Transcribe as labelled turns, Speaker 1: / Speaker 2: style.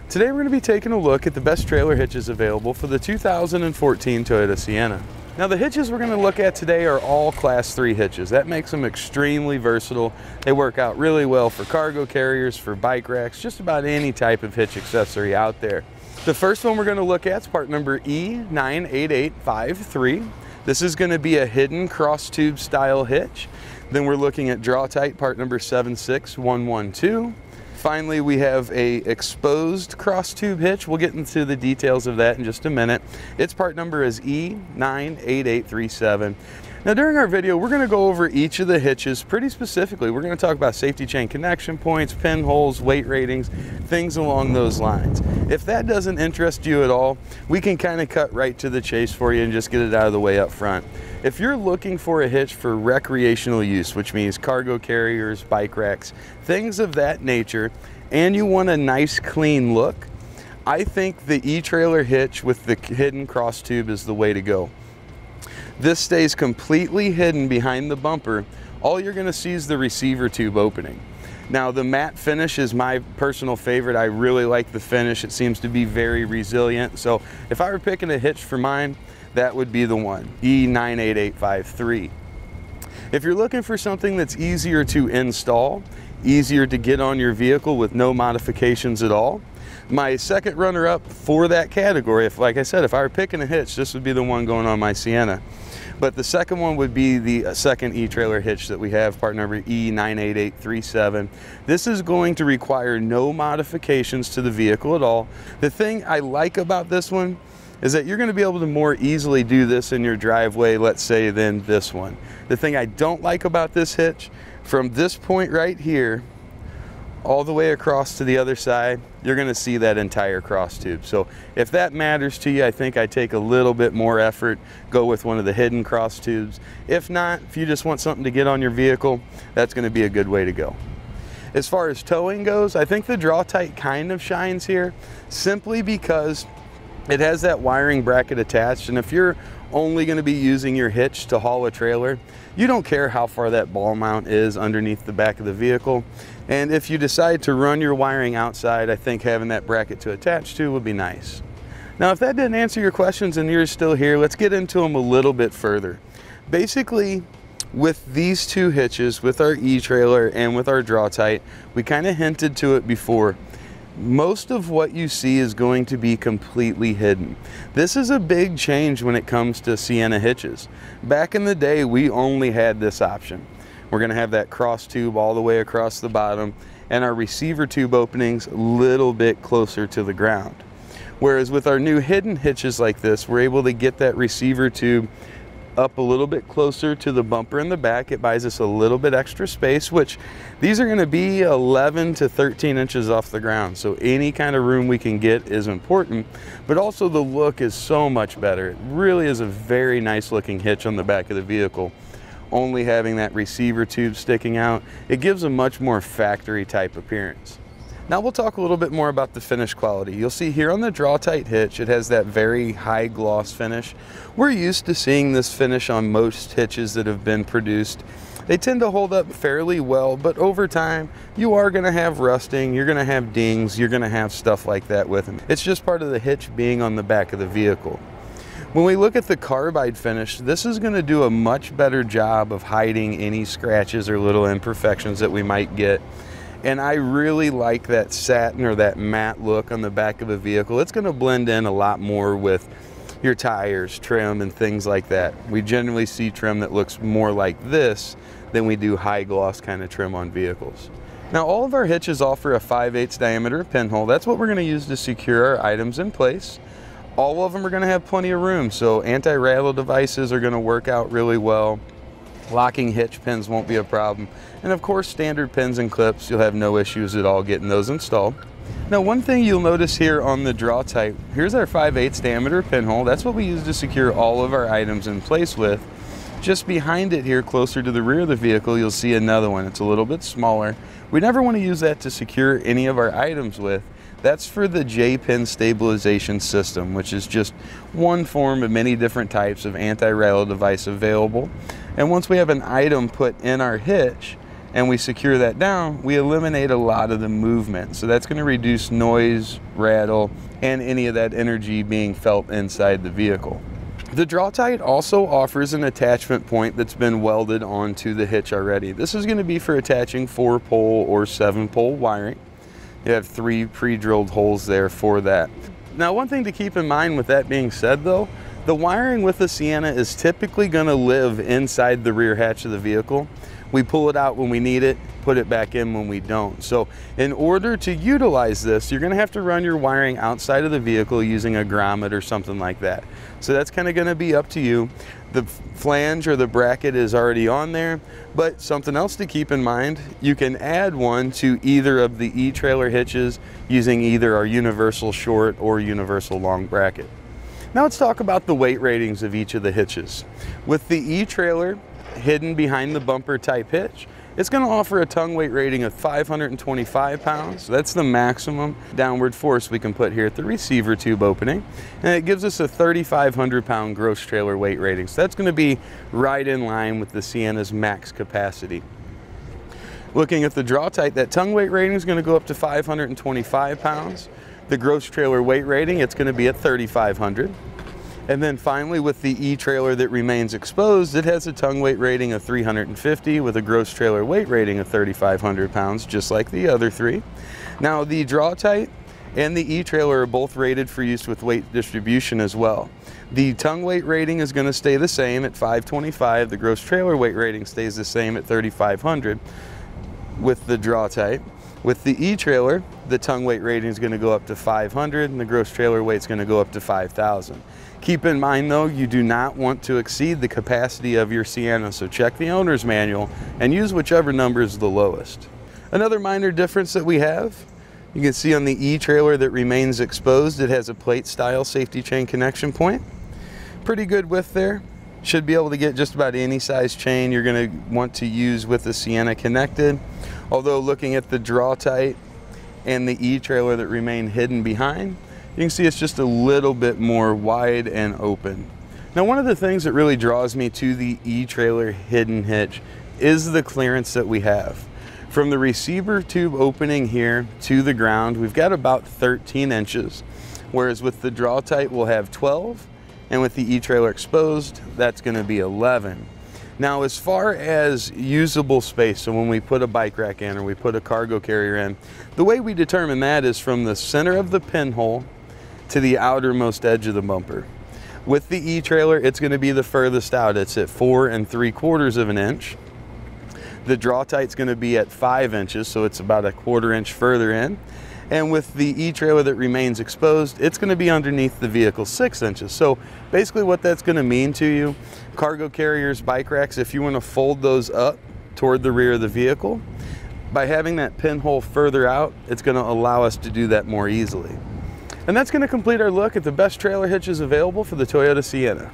Speaker 1: Today we're going to be taking a look at the best trailer hitches available for the 2014 Toyota Sienna. Now the hitches we're going to look at today are all Class 3 hitches. That makes them extremely versatile. They work out really well for cargo carriers, for bike racks, just about any type of hitch accessory out there. The first one we're going to look at is part number E98853. This is going to be a hidden cross-tube-style hitch. Then we're looking at Draw-Tite part number 76112. Finally, we have a exposed cross tube hitch. We'll get into the details of that in just a minute. Its part number is E98837. Now during our video, we're going to go over each of the hitches pretty specifically. We're going to talk about safety chain connection points, pinholes, weight ratings, things along those lines. If that doesn't interest you at all, we can kind of cut right to the chase for you and just get it out of the way up front. If you're looking for a hitch for recreational use, which means cargo carriers, bike racks, things of that nature, and you want a nice clean look, I think the etrailer hitch with the hidden cross tube is the way to go. This stays completely hidden behind the bumper. All you're going to see is the receiver tube opening. Now the matte finish is my personal favorite. I really like the finish. It seems to be very resilient. So if I were picking a hitch for mine, that would be the one, E98853. If you're looking for something that's easier to install, easier to get on your vehicle with no modifications at all, my second runner-up for that category, like I said, if I were picking a hitch, this would be the one going on my Sienna. But the second one would be the second etrailer hitch that we have, part number E98837. This is going to require no modifications to the vehicle at all. The thing I like about this one is that you're going to be able to more easily do this in your driveway, let's say, than this one. The thing I don't like about this hitch, from this point right here all the way across to the other side, you're going to see that entire cross tube. So if that matters to you, I think I take a little bit more effort, go with one of the hidden cross tubes. If not, if you just want something to get on your vehicle, that's going to be a good way to go. As far as towing goes, I think the Draw-Tite kind of shines here simply because it has that wiring bracket attached, and if you're only going to be using your hitch to haul a trailer, you don't care how far that ball mount is underneath the back of the vehicle. And if you decide to run your wiring outside, I think having that bracket to attach to would be nice. Now, if that didn't answer your questions and you're still here, let's get into them a little bit further. Basically, with these two hitches, with our e-trailer and with our Draw-Tite, we kind of hinted to it before. Most of what you see is going to be completely hidden. This is a big change when it comes to Sienna hitches. Back in the day, we only had this option. We're going to have that cross tube all the way across the bottom and our receiver tube openings a little bit closer to the ground. Whereas with our new hidden hitches like this, we're able to get that receiver tube up a little bit closer to the bumper in the back. It buys us a little bit extra space, which these are going to be 11 to 13 inches off the ground. So any kind of room we can get is important, but also the look is so much better. It really is a very nice looking hitch on the back of the vehicle. Only having that receiver tube sticking out, it gives a much more factory type appearance. Now we'll talk a little bit more about the finish quality. You'll see here on the Draw-Tite hitch, it has that very high gloss finish. We're used to seeing this finish on most hitches that have been produced. They tend to hold up fairly well, but over time, you are gonna have rusting, you're gonna have dings, you're gonna have stuff like that with them. It's just part of the hitch being on the back of the vehicle. When we look at the carbide finish, this is gonna do a much better job of hiding any scratches or little imperfections that we might get. And I really like that satin or that matte look on the back of a vehicle. It's going to blend in a lot more with your tires, trim, and things like that. We generally see trim that looks more like this than we do high gloss kind of trim on vehicles. Now all of our hitches offer a 5/8 diameter pinhole. That's what we're going to use to secure our items in place. All of them are going to have plenty of room, so anti-rattle devices are going to work out really well. Locking hitch pins won't be a problem. And of course, standard pins and clips, you'll have no issues at all getting those installed. Now, one thing you'll notice here on the Draw-Tite, here's our 5/8 diameter pinhole. That's what we use to secure all of our items in place with. Just behind it here, closer to the rear of the vehicle, you'll see another one. It's a little bit smaller. We never want to use that to secure any of our items with. That's for the J-pin stabilization system, which is just one form of many different types of anti-rattle device available. And once we have an item put in our hitch, and we secure that down, we eliminate a lot of the movement. So that's going to reduce noise, rattle, and any of that energy being felt inside the vehicle. The Draw-Tite also offers an attachment point that's been welded onto the hitch already. This is going to be for attaching 4-pole or 7-pole wiring. You have 3 pre-drilled holes there for that. Now, one thing to keep in mind with that being said though, the wiring with the Sienna is typically going to live inside the rear hatch of the vehicle. We pull it out when we need it, put it back in when we don't. So in order to utilize this, you're going to have to run your wiring outside of the vehicle using a grommet or something like that. So that's kind of going to be up to you. The flange or the bracket is already on there, but something else to keep in mind, you can add one to either of the eTrailer hitches using either our universal short or universal long bracket. Now let's talk about the weight ratings of each of the hitches. With the eTrailer hidden behind the bumper type hitch, it's going to offer a tongue weight rating of 525 pounds. That's the maximum downward force we can put here at the receiver tube opening. And it gives us a 3,500 pound gross trailer weight rating. So that's going to be right in line with the Sienna's max capacity. Looking at the Draw-Tite, that tongue weight rating is going to go up to 525 pounds. The gross trailer weight rating, it's going to be at 3,500. And then finally, with the eTrailer that remains exposed, it has a tongue weight rating of 350 with a gross trailer weight rating of 3,500 pounds, just like the other 3. Now, the Draw-Tite and the eTrailer are both rated for use with weight distribution as well. The tongue weight rating is going to stay the same at 525. The gross trailer weight rating stays the same at 3,500 with the Draw-Tite. With the eTrailer, the tongue weight rating is going to go up to 500 and the gross trailer weight is going to go up to 5,000. Keep in mind though, you do not want to exceed the capacity of your Sienna, so check the owner's manual and use whichever number is the lowest. Another minor difference that we have, you can see on the eTrailer that remains exposed, it has a plate style safety chain connection point. Pretty good width there. Should be able to get just about any size chain you're going to want to use with the Sienna connected. Although looking at the Draw-Tite and the eTrailer that remain hidden behind, you can see it's just a little bit more wide and open. Now, one of the things that really draws me to the eTrailer hidden hitch is the clearance that we have. From the receiver tube opening here to the ground, we've got about 13 inches, whereas with the Draw-Tite we'll have 12, and with the eTrailer exposed, that's going to be 11. Now, as far as usable space, so when we put a bike rack in or we put a cargo carrier in, the way we determine that is from the center of the pinhole to the outermost edge of the bumper. With the eTrailer, it's going to be the furthest out. It's at 4 3/4 of an inch. The Draw-Tite's going to be at 5 inches, so it's about a 1/4 inch further in. And with the eTrailer that remains exposed, it's going to be underneath the vehicle 6 inches. So basically what that's going to mean to you, cargo carriers, bike racks, if you want to fold those up toward the rear of the vehicle, by having that pinhole further out, it's going to allow us to do that more easily. And that's going to complete our look at the best trailer hitches available for the Toyota Sienna.